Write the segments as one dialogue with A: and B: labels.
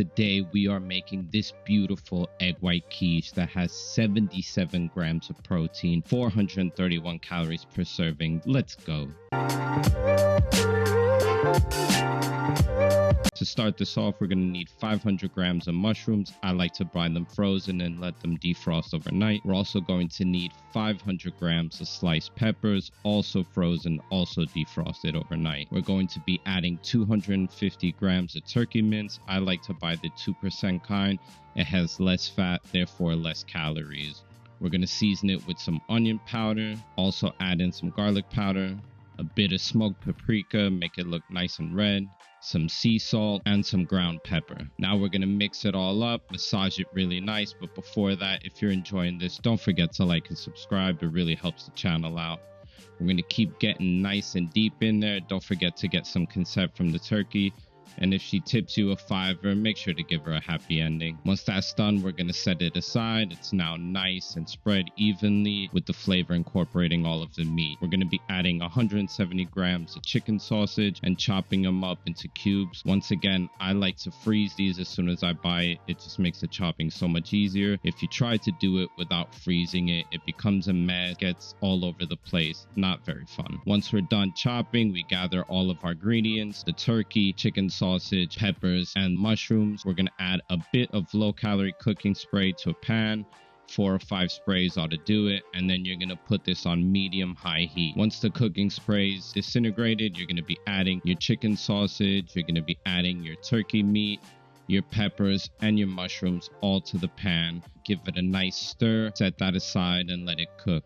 A: Today we are making this beautiful egg white quiche that has 77 grams of protein, 431 calories per serving. Let's go. To start this off, we're going to need 500 grams of mushrooms. I like to buy them frozen and let them defrost overnight. We're also going to need 500 grams of sliced peppers, also frozen, also defrosted overnight. We're going to be adding 250 grams of turkey mince. I like to buy the 2% kind. It has less fat, therefore less calories. We're going to season it with some onion powder, also add in some garlic powder, a bit of smoked paprika, make it look nice and red, some sea salt, and some ground pepper. Now we're going to mix it all up, massage it really nice. But before that, if you're enjoying this, don't forget to like and subscribe. It really helps the channel out. We're going to keep getting nice and deep in there. Don't forget to get some consent from the turkey. And if she tips you a $5, make sure to give her a happy ending. Once that's done, we're going to set it aside. It's now nice and spread evenly with the flavor incorporating all of the meat. We're going to be adding 170 grams of chicken sausage and chopping them up into cubes. Once again, I like to freeze these as soon as I buy it. It just makes the chopping so much easier. If you try to do it without freezing it, it becomes a mess, gets all over the place. Not very fun. Once we're done chopping, we gather all of our ingredients, the turkey, chicken sausage, peppers, and mushrooms. We're going to add a bit of low-calorie cooking spray to a pan. 4 or 5 sprays ought to do it, and then you're going to put this on medium-high heat. Once the cooking spray is disintegrated, you're going to be adding your chicken sausage, you're going to be adding your turkey meat, your peppers, and your mushrooms all to the pan. Give it a nice stir, set that aside, and let it cook.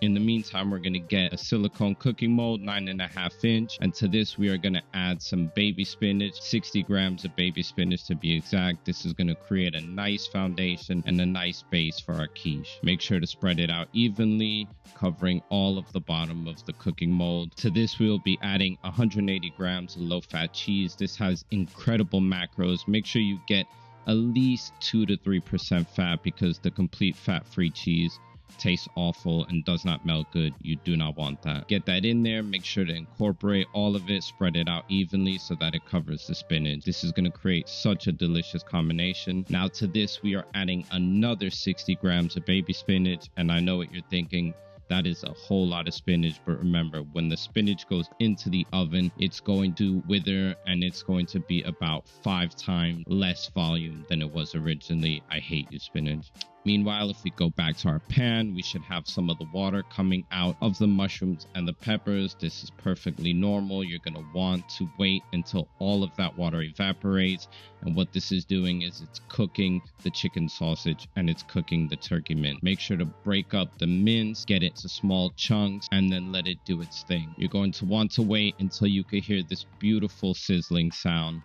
A: In the meantime, we're going to get a silicone cooking mold, 9.5 inch. And to this, we are going to add some baby spinach, 60 grams of baby spinach to be exact. This is going to create a nice foundation and a nice base for our quiche. Make sure to spread it out evenly, covering all of the bottom of the cooking mold. To this, we'll be adding 180 grams of low-fat cheese. This has incredible macros. Make sure you get at least 2 to 3% fat because the complete fat-free cheese tastes awful and does not melt good. You do not want that. Get that in there. Make sure to incorporate all of it, spread it out evenly so that it covers the spinach. This is going to create such a delicious combination. Now to this, we are adding another 60 grams of baby spinach, and I know what you're thinking. That is a whole lot of spinach, but remember, when the spinach goes into the oven, it's going to wither and it's going to be about 5 times less volume than it was originally. I hate you, spinach. Meanwhile, if we go back to our pan, we should have some of the water coming out of the mushrooms and the peppers. This is perfectly normal. You're going to want to wait until all of that water evaporates. And what this is doing is it's cooking the chicken sausage and it's cooking the turkey mince. Make sure to break up the mince, get it to small chunks, and then let it do its thing. You're going to want to wait until you can hear this beautiful sizzling sound.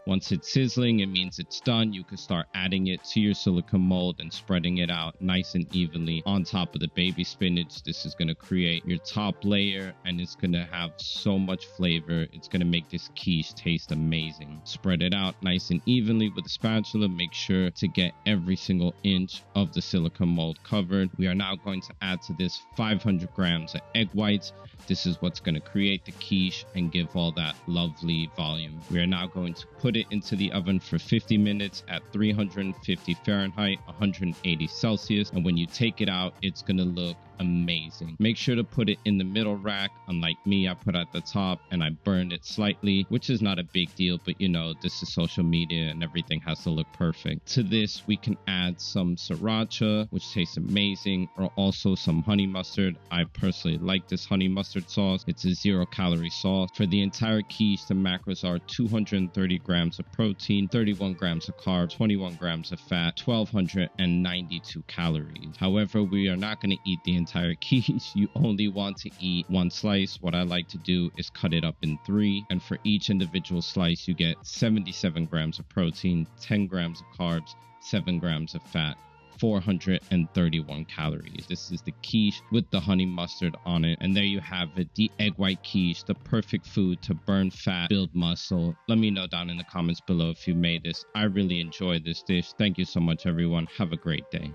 A: Once it's sizzling, it means it's done. You can start adding it to your silicone mold and spreading it out nice and evenly on top of the baby spinach. This is going to create your top layer and it's going to have so much flavor. It's going to make this quiche taste amazing. Spread it out nice and evenly with a spatula. Make sure to get every single inch of the silicone mold covered. We are now going to add to this 500 grams of egg whites. This is what's going to create the quiche and give all that lovely volume. We are now going to put it into the oven for 50 minutes at 350 Fahrenheit, 180 Celsius. And when you take it out, it's going to look amazing. Make sure to put it in the middle rack. Unlike me, I put it at the top and I burned it slightly, which is not a big deal, but you know, this is social media and everything has to look perfect. To this, we can add some sriracha, which tastes amazing, or also some honey mustard. I personally like this honey mustard sauce. It's a 0-calorie sauce. For the entire quiche, the macros are 230 grams of protein, 31 grams of carbs, 21 grams of fat, 1,292 calories. However, we are not going to eat the entire quiche. You only want to eat 1 slice. What I like to do is cut it up in 3, and for each individual slice you get 77 grams of protein, 10 grams of carbs, 7 grams of fat, 431 calories. This is the quiche with the honey mustard on it. And there you have it, the egg white quiche, the perfect food to burn fat, build muscle. Let me know down in the comments below if you made this. I really enjoyed this dish. Thank you so much, everyone. Have a great day.